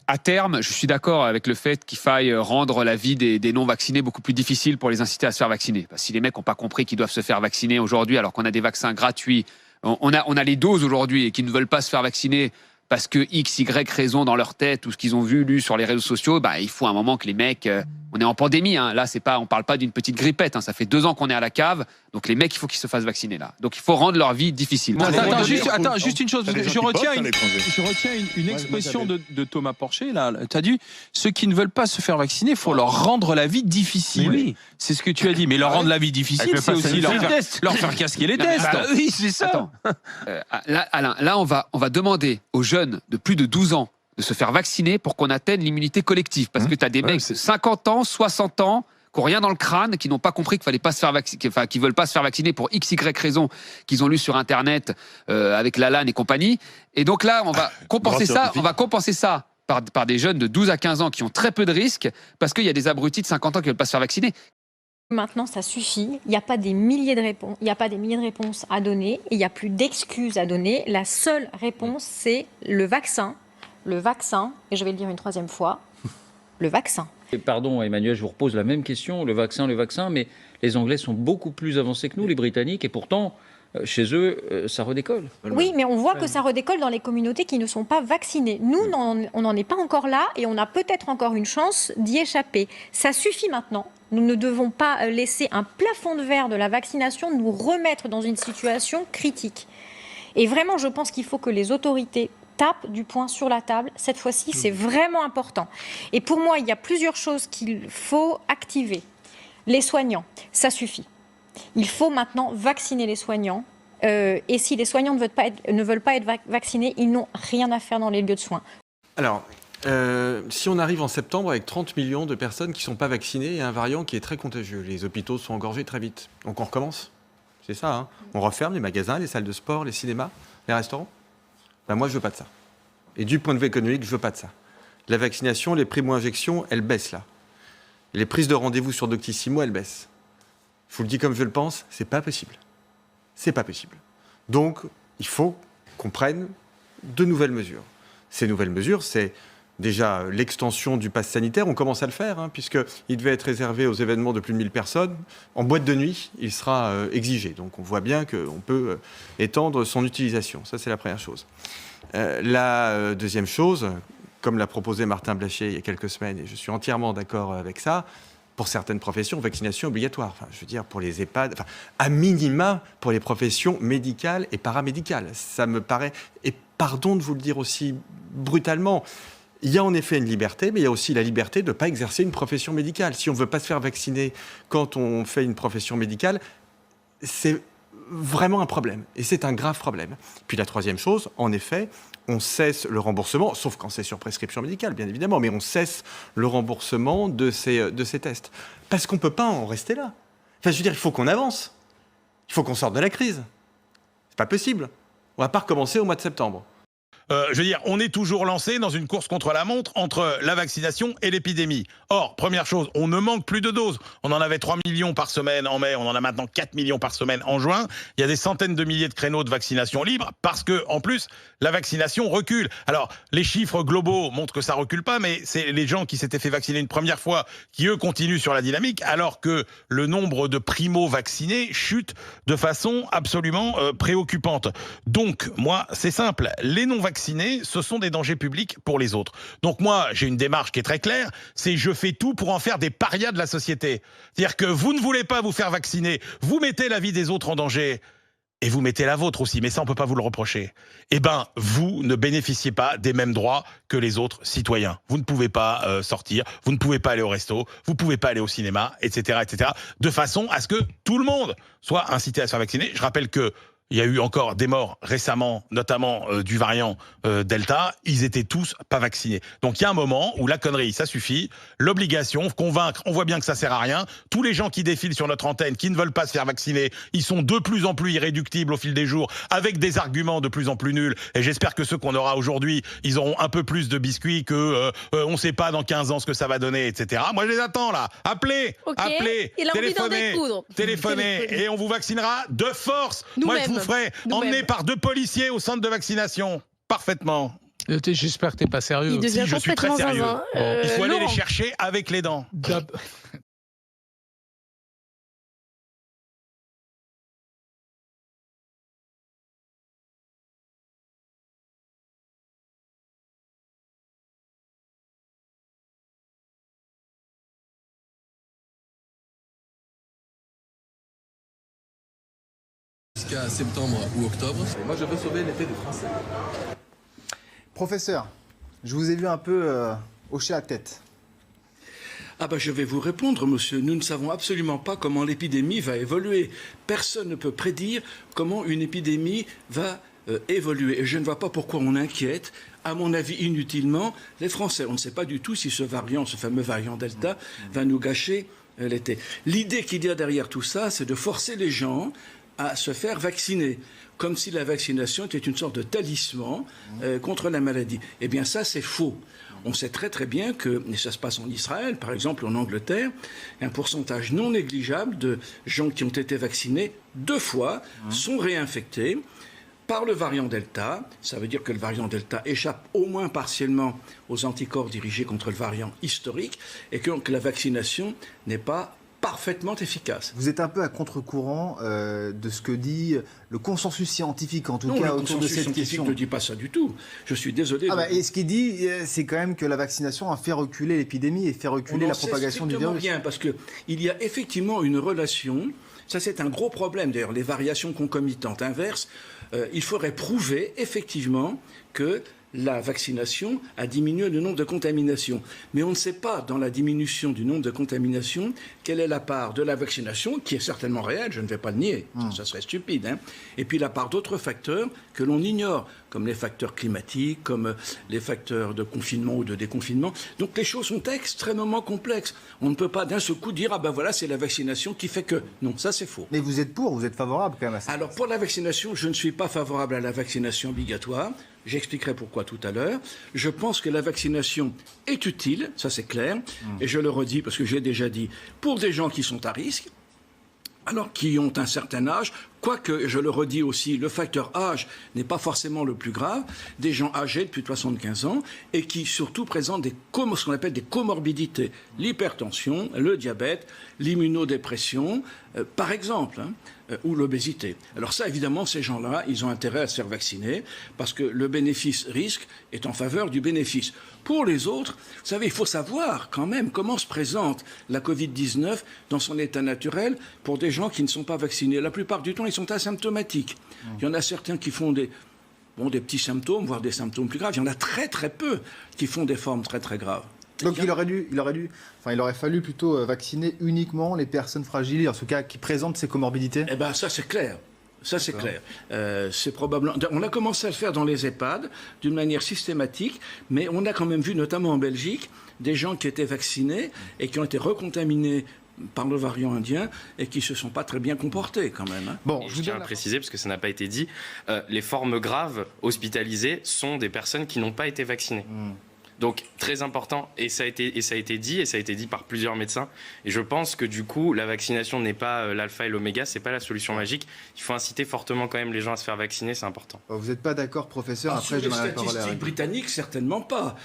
À terme, je suis d'accord avec le fait qu'il faille rendre la vie des non-vaccinés beaucoup plus difficile pour les inciter à se faire vacciner. Parce que si les mecs n'ont pas compris qu'ils doivent se faire vacciner aujourd'hui alors qu'on a des vaccins gratuits, on a les doses aujourd'hui et qu'ils ne veulent pas se faire vacciner parce que X, Y raison dans leur tête ou ce qu'ils ont vu, lu sur les réseaux sociaux, il faut un moment que les mecs... on est en pandémie, hein. Là, on parle pas d'une petite grippette, hein. Ça fait 2 ans qu'on est à la cave, donc les mecs, il faut qu'ils se fassent vacciner là. Donc il faut rendre leur vie difficile. Attends, juste une chose, je retiens une expression de Thomas Porcher, là. Tu as dit, ceux qui ne veulent pas se faire vacciner, il faut leur rendre la vie difficile. Oui. C'est ce que tu as dit, mais leur rendre la vie difficile, c'est aussi leur faire casquer les tests. Oui, c'est ça. Attends. Là, Alain, là, on va demander aux jeunes de plus de 12 ans de se faire vacciner pour qu'on atteigne l'immunité collective. Parce que tu as des mecs de 50 ans, 60 ans, qui n'ont rien dans le crâne, qui n'ont pas compris qu'il fallait pas se faire vacciner, qui veulent pas se faire vacciner pour x, y raison qu'ils ont lu sur Internet avec Lalanne et compagnie. Et donc là, on va compenser ça par des jeunes de 12 à 15 ans qui ont très peu de risques parce qu'il y a des abrutis de 50 ans qui veulent pas se faire vacciner. Maintenant, ça suffit. Il n'y a pas des milliers de réponses. Il n'y a pas des milliers de réponses à donner. Il n'y a plus d'excuses à donner. La seule réponse, c'est le vaccin. Le vaccin. Et je vais le dire une 3e fois. Le vaccin. Et pardon, Emmanuel, je vous repose la même question. Le vaccin, mais les Anglais sont beaucoup plus avancés que nous, les Britanniques, et pourtant, chez eux, ça redécolle. Oui, mais on voit que ça redécolle dans les communautés qui ne sont pas vaccinées. Nous, on n'en est pas encore là et on a peut-être encore une chance d'y échapper. Ça suffit maintenant. Nous ne devons pas laisser un plafond de verre de la vaccination nous remettre dans une situation critique. Et vraiment, je pense qu'il faut que les autorités tapent du poing sur la table. Cette fois-ci, c'est vraiment important. Et pour moi, il y a plusieurs choses qu'il faut activer. Les soignants, ça suffit. Il faut maintenant vacciner les soignants. Et si les soignants ne veulent pas être vaccinés, ils n'ont rien à faire dans les lieux de soins. Alors, si on arrive en septembre avec 30 millions de personnes qui ne sont pas vaccinées et un variant qui est très contagieux, les hôpitaux sont engorgés très vite. Donc on recommence. C'est ça, hein. On referme les magasins, les salles de sport, les cinémas, les restaurants. Moi, je veux pas de ça. Et du point de vue économique, je veux pas de ça. La vaccination, les primo-injections, elles baissent là. Les prises de rendez-vous sur Doctissimo, elles baissent. Je vous le dis comme je le pense, c'est pas possible. C'est pas possible. Donc, il faut qu'on prenne de nouvelles mesures. Ces nouvelles mesures, c'est déjà l'extension du pass sanitaire. On commence à le faire, hein, puisqu'il devait être réservé aux événements de plus de 1000 personnes. En boîte de nuit, il sera exigé. Donc, on voit bien qu'on peut étendre son utilisation. Ça, c'est la première chose. La deuxième chose, comme l'a proposé Martin Blachier il y a quelques semaines, et je suis entièrement d'accord avec ça, pour certaines professions, vaccination obligatoire. Enfin, je veux dire, pour les EHPAD, à minima pour les professions médicales et paramédicales. Ça me paraît, et pardon de vous le dire aussi brutalement, il y a en effet une liberté, mais il y a aussi la liberté de ne pas exercer une profession médicale. Si on ne veut pas se faire vacciner quand on fait une profession médicale, c'est vraiment un problème. Et c'est un grave problème. Puis la troisième chose, en effet, on cesse le remboursement, sauf quand c'est sur prescription médicale, bien évidemment, mais on cesse le remboursement de ces tests. Parce qu'on ne peut pas en rester là. Enfin, je veux dire, il faut qu'on avance. Il faut qu'on sorte de la crise. C'est pas possible. On ne va pas recommencer au mois de septembre. Je veux dire, on est toujours lancé dans une course contre la montre entre la vaccination et l'épidémie. Or, première chose, on ne manque plus de doses. On en avait 3 millions par semaine en mai, on en a maintenant 4 millions par semaine en juin. Il y a des centaines de milliers de créneaux de vaccination libres parce que, en plus, la vaccination recule. Alors, les chiffres globaux montrent que ça recule pas, mais c'est les gens qui s'étaient fait vacciner une première fois qui, eux, continuent sur la dynamique, alors que le nombre de primo-vaccinés chute de façon absolument préoccupante. Donc, moi, c'est simple, les non-vaccinés, ce sont des dangers publics pour les autres. Donc moi, j'ai une démarche qui est très claire, c'est je fais tout pour en faire des parias de la société. C'est-à-dire que vous ne voulez pas vous faire vacciner, vous mettez la vie des autres en danger, et vous mettez la vôtre aussi, mais ça on peut pas vous le reprocher. Eh ben, vous ne bénéficiez pas des mêmes droits que les autres citoyens. Vous ne pouvez pas sortir, vous ne pouvez pas aller au resto, vous ne pouvez pas aller au cinéma, etc., etc., de façon à ce que tout le monde soit incité à se faire vacciner. Je rappelle que il y a eu encore des morts récemment, notamment du variant Delta. Ils étaient tous pas vaccinés. Donc il y a un moment où la connerie, ça suffit. L'obligation, convaincre, on voit bien que ça sert à rien. Tous les gens qui défilent sur notre antenne, qui ne veulent pas se faire vacciner, ils sont de plus en plus irréductibles au fil des jours, avec des arguments de plus en plus nuls. Et j'espère que ceux qu'on aura aujourd'hui, ils auront un peu plus de biscuits que on ne sait pas dans 15 ans ce que ça va donner, etc. Moi, je les attends là. Appelez, appelez, téléphonez, et on vous vaccinera de force. Moi, je vous ferai emmener par 2 policiers au centre de vaccination. Parfaitement. J'espère que tu n'es pas sérieux. Il devient Si, je suis très complètement sérieux. zinzin. Il faut aller Laurent. les chercher avec les dents. Jusqu'à septembre ou octobre. Et moi, je veux sauver l'été des Français. Professeur, je vous ai vu un peu hocher la tête. Ah ben je vais vous répondre, monsieur. Nous ne savons absolument pas comment l'épidémie va évoluer. Personne ne peut prédire comment une épidémie va évoluer. Et je ne vois pas pourquoi on inquiète, à mon avis, inutilement, les Français. On ne sait pas du tout si ce variant, ce fameux variant Delta, va nous gâcher l'été. L'idée qu'il y a derrière tout ça, c'est de forcer les gens à se faire vacciner, comme si la vaccination était une sorte de talisman contre la maladie. Eh bien ça, c'est faux. On sait très très bien que, et ça se passe en Israël, par exemple en Angleterre, un pourcentage non négligeable de gens qui ont été vaccinés 2 fois sont réinfectés par le variant Delta. Ça veut dire que le variant Delta échappe au moins partiellement aux anticorps dirigés contre le variant historique et que la vaccination n'est pas parfaitement efficace. Vous êtes un peu à contre-courant de ce que dit le consensus scientifique, en tout cas, autour de cette question. Le consensus scientifique ne dit pas ça du tout. Je suis désolé. Et ce qu'il dit, c'est quand même que la vaccination a fait reculer l'épidémie et fait reculer la propagation du virus. Bien, parce qu'il y a effectivement une relation. Ça, c'est un gros problème, d'ailleurs, les variations concomitantes inverses. Il faudrait prouver, effectivement, que la vaccination a diminué le nombre de contaminations. Mais on ne sait pas, dans la diminution du nombre de contaminations, quelle est la part de la vaccination, qui est certainement réelle, je ne vais pas le nier, ça serait stupide, hein. Et puis la part d'autres facteurs que l'on ignore, comme les facteurs climatiques, comme les facteurs de confinement ou de déconfinement. Donc les choses sont extrêmement complexes. On ne peut pas d'un seul coup dire « Ah ben voilà, c'est la vaccination qui fait que… » Non, ça c'est faux. Mais vous êtes vous êtes favorable quand même à ça. Alors pour la vaccination, je ne suis pas favorable à la vaccination obligatoire. J'expliquerai pourquoi tout à l'heure. Je pense que la vaccination est utile, ça c'est clair, et je le redis parce que j'ai déjà dit, pour des gens qui sont à risque, alors qui ont un certain âge, quoique, je le redis aussi, le facteur âge n'est pas forcément le plus grave, des gens âgés depuis 75 ans et qui surtout présentent ce qu'on appelle des comorbidités, l'hypertension, le diabète, l'immunodépression, par exemple, ou l'obésité. Alors ça, évidemment, ces gens-là, ils ont intérêt à se faire vacciner parce que le bénéfice-risque est en faveur du bénéfice. Pour les autres, vous savez, il faut savoir quand même comment se présente la Covid-19 dans son état naturel pour des gens qui ne sont pas vaccinés. La plupart du temps, ils sont asymptomatiques. Il y en a certains qui font des petits symptômes, voire des symptômes plus graves. Il y en a très très peu qui font des formes très très graves. Donc il aurait fallu plutôt vacciner uniquement les personnes fragiles, en ce cas qui présentent ces comorbidités. Eh bien, ça c'est clair. Ça, c'est clair. C'est probablement. On a commencé à le faire dans les EHPAD d'une manière systématique, mais on a quand même vu, notamment en Belgique, des gens qui étaient vaccinés et qui ont été recontaminés par le variant indien et qui se sont pas très bien comportés quand même. Hein. Bon, je tiens à préciser, parce que ça n'a pas été dit, les formes graves hospitalisées sont des personnes qui n'ont pas été vaccinées. Donc très important, et ça a été dit par plusieurs médecins. Et je pense que du coup, la vaccination n'est pas l'alpha et l'oméga, c'est pas la solution magique. Il faut inciter fortement quand même les gens à se faire vacciner, c'est important. Vous n'êtes pas d'accord, professeur? Après, sur les statistiques britanniques, certainement pas.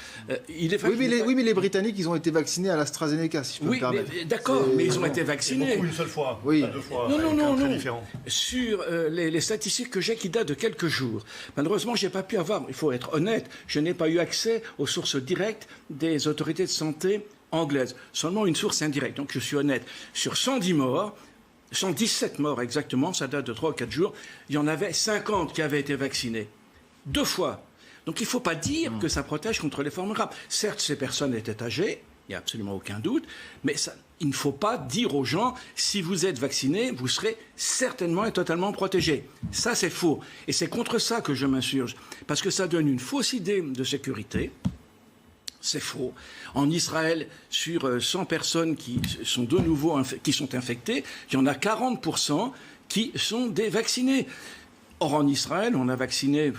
Oui, mais les Britanniques, ils ont été vaccinés à l'AstraZeneca, si je peux me permettre. D'accord, mais ils ont été vaccinés. Beaucoup une seule fois, oui. pas 2 fois. Non. Très différent. Sur les statistiques que j'ai qui datent de quelques jours, malheureusement, j'ai pas pu avoir. Il faut être honnête, je n'ai pas eu accès aux sources directes des autorités de santé anglaises. Seulement une source indirecte. Donc je suis honnête. Sur 110 morts, 117 morts exactement, ça date de 3 ou 4 jours, il y en avait 50 qui avaient été vaccinés. 2 fois. Donc il ne faut pas dire que ça protège contre les formes graves. Certes, ces personnes étaient âgées, il n'y a absolument aucun doute, mais il ne faut pas dire aux gens, si vous êtes vaccinés, vous serez certainement et totalement protégés. Ça, c'est faux. Et c'est contre ça que je m'insurge. Parce que ça donne une fausse idée de sécurité. C'est faux. En Israël, sur 100 personnes qui sont de nouveau qui sont infectées, il y en a 40% qui sont des vaccinés. Or, en Israël, on a vacciné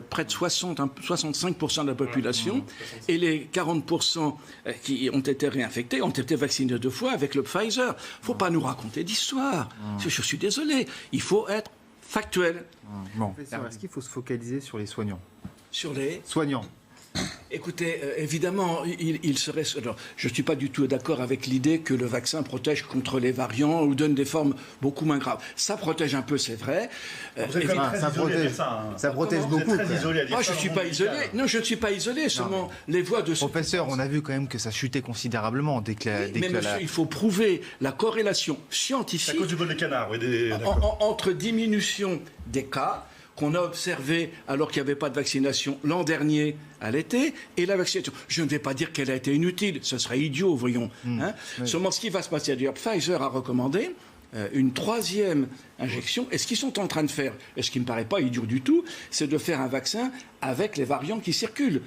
près de 65% de la population, et les 40% qui ont été réinfectés ont été vaccinés 2 fois avec le Pfizer. Il ne faut pas nous raconter d'histoire. Je suis désolé. Il faut être factuel. Est-ce qu'il faut se focaliser sur les soignants? Sur les soignants. Écoutez, évidemment, il serait... Alors, je ne suis pas du tout d'accord avec l'idée que le vaccin protège contre les variants ou donne des formes beaucoup moins graves. Ça protège un peu, c'est vrai. Ça protège beaucoup. Moi, je ne suis pas isolé. Non, je ne suis pas isolé. Seulement, les voix de... Professeur, on a vu quand même que ça chutait considérablement dès que mais monsieur, il faut prouver la corrélation scientifique... À cause du vol des canards, oui. Entre diminution des cas qu'on a observé alors qu'il n'y avait pas de vaccination l'an dernier à l'été, et la vaccination. Je ne vais pas dire qu'elle a été inutile, ce serait idiot, voyons. Seulement, ce qui va se passer, d'ailleurs, Pfizer a recommandé une 3e injection, et ce qu'ils sont en train de faire, et ce qui ne me paraît pas idiot du tout, c'est de faire un vaccin avec les variants qui circulent.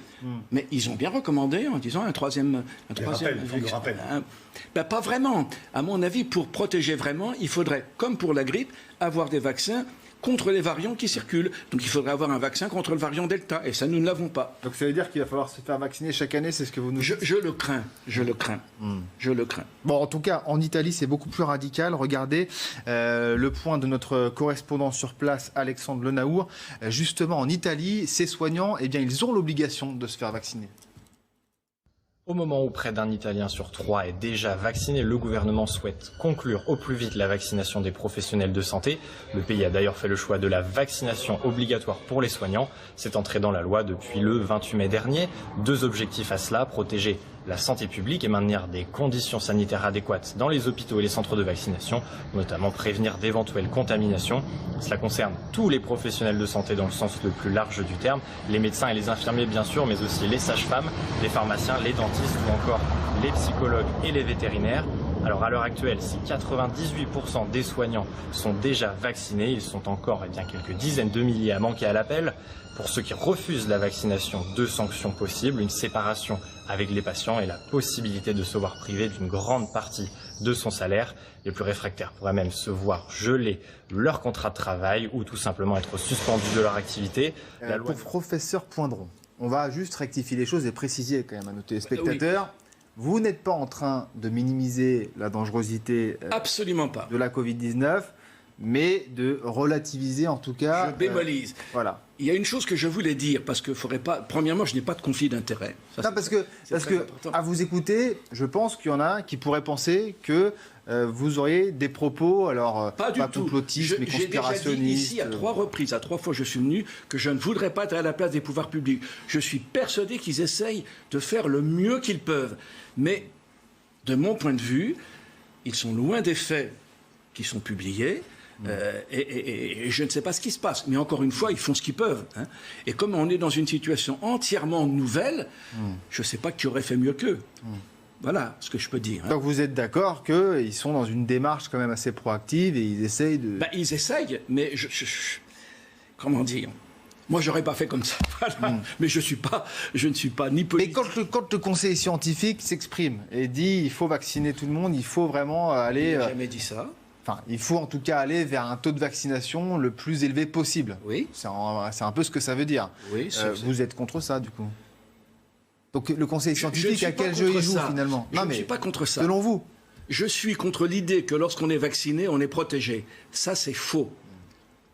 Mais ils ont bien recommandé en disant un troisième injection. Pas vraiment. À mon avis, pour protéger vraiment, il faudrait, comme pour la grippe, avoir des vaccins contre les variants qui circulent. Donc il faudrait avoir un vaccin contre le variant Delta, et ça, nous ne l'avons pas. Donc ça veut dire qu'il va falloir se faire vacciner chaque année, c'est ce que vous nous dites? Je le crains, je le crains. Bon, en tout cas, en Italie, c'est beaucoup plus radical. Regardez le point de notre correspondant sur place, Alexandre Lenaour. Justement, en Italie, ces soignants, eh bien, ils ont l'obligation de se faire vacciner. Au moment où près d'un Italien sur 3 est déjà vacciné, le gouvernement souhaite conclure au plus vite la vaccination des professionnels de santé. Le pays a d'ailleurs fait le choix de la vaccination obligatoire pour les soignants. C'est entré dans la loi depuis le 28 mai dernier. 2 objectifs à cela, protéger la santé publique et maintenir des conditions sanitaires adéquates dans les hôpitaux et les centres de vaccination, notamment prévenir d'éventuelles contaminations. Cela concerne tous les professionnels de santé dans le sens le plus large du terme, les médecins et les infirmiers bien sûr, mais aussi les sages-femmes, les pharmaciens, les dentistes ou encore les psychologues et les vétérinaires. Alors à l'heure actuelle, si 98% des soignants sont déjà vaccinés, ils sont encore quelques dizaines de milliers à manquer à l'appel. Pour ceux qui refusent la vaccination, 2 sanctions possibles, une séparation avec les patients et la possibilité de se voir privé d'une grande partie de son salaire. Les plus réfractaires pourraient même se voir geler leur contrat de travail ou tout simplement être suspendus de leur activité. Pour professeur Poindron, on va juste rectifier les choses et préciser quand même à nos téléspectateurs. Oui. Vous n'êtes pas en train de minimiser la dangerosité absolument pas de la Covid-19, mais de relativiser en tout cas. Je bémolise. Voilà. Il y a une chose que je voulais dire, parce que faudrait pas. Premièrement, je n'ai pas de conflit d'intérêt. Parce que à vous écouter, je pense qu'il y en a qui pourraient penser que vous auriez des propos, alors pas complotistes, mais conspirationnistes. J'ai déjà dit ici à 3 reprises, à 3 fois je suis venu, que je ne voudrais pas être à la place des pouvoirs publics. Je suis persuadé qu'ils essayent de faire le mieux qu'ils peuvent. Mais, de mon point de vue, ils sont loin des faits qui sont publiés. Et je ne sais pas ce qui se passe. Mais encore une fois, ils font ce qu'ils peuvent. Et comme on est dans une situation entièrement nouvelle, je ne sais pas qui aurait fait mieux qu'eux. Voilà ce que je peux dire. Donc vous êtes d'accord qu'ils sont dans une démarche quand même assez proactive et ils essayent de... Ils essayent, mais comment dire ? Moi, j'aurais pas fait comme ça. Voilà. Mais je ne suis pas ni politique. Mais quand le conseil scientifique s'exprime et dit il faut vacciner tout le monde, il faut vraiment aller... Il n'a jamais dit ça. Enfin, il faut en tout cas aller vers un taux de vaccination le plus élevé possible. Oui. C'est un peu ce que ça veut dire. Oui, vous êtes contre ça, du coup? Donc le conseil scientifique, à quel jeu il joue finalement? Je ne suis pas contre ça. Selon vous? Je suis contre l'idée que lorsqu'on est vacciné, on est protégé. Ça, c'est faux.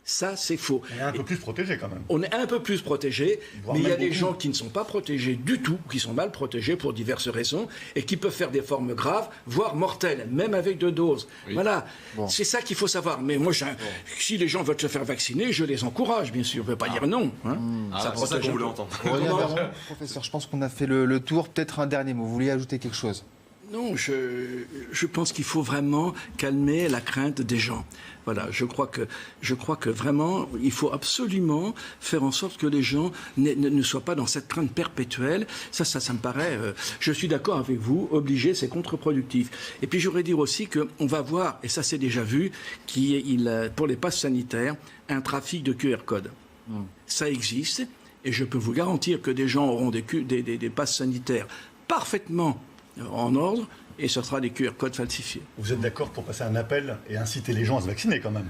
Ça, c'est faux. On est un peu plus protégé quand même. On est un peu plus protégé, mais il y a des gens qui ne sont pas protégés du tout, qui sont mal protégés pour diverses raisons, et qui peuvent faire des formes graves, voire mortelles, même avec 2 doses. Oui. Voilà, c'est ça qu'il faut savoir. Mais moi, si les gens veulent se faire vacciner, je les encourage, bien sûr. Je ne veux pas dire non. C'est ça qu'on voulait entendre. Professeur, je pense qu'on a fait le tour. Peut-être un dernier mot. Vous vouliez ajouter quelque chose? Non, je pense qu'il faut vraiment calmer la crainte des gens. Voilà, je crois que vraiment, il faut absolument faire en sorte que les gens ne soient pas dans cette crainte perpétuelle. Ça me paraît, je suis d'accord avec vous, obligé, c'est contre-productif. Et puis, j'aurais dire aussi qu'on va voir, et ça c'est déjà vu, pour les passes sanitaires, un trafic de QR code. Ça existe, et je peux vous garantir que des gens auront des passes sanitaires parfaitement en ordre, et ce sera des QR codes falsifiés. Vous êtes d'accord pour passer un appel et inciter les gens à se vacciner quand même?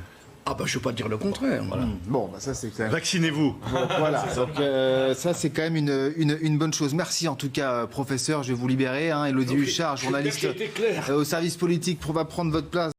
Je ne veux pas dire le contraire. Voilà. Bon, ça c'est quand même... Vaccinez-vous. Voilà, donc ça c'est quand même une bonne chose. Merci en tout cas, professeur, je vais vous libérer. Élodie Huchard, journaliste au service politique, va prendre votre place.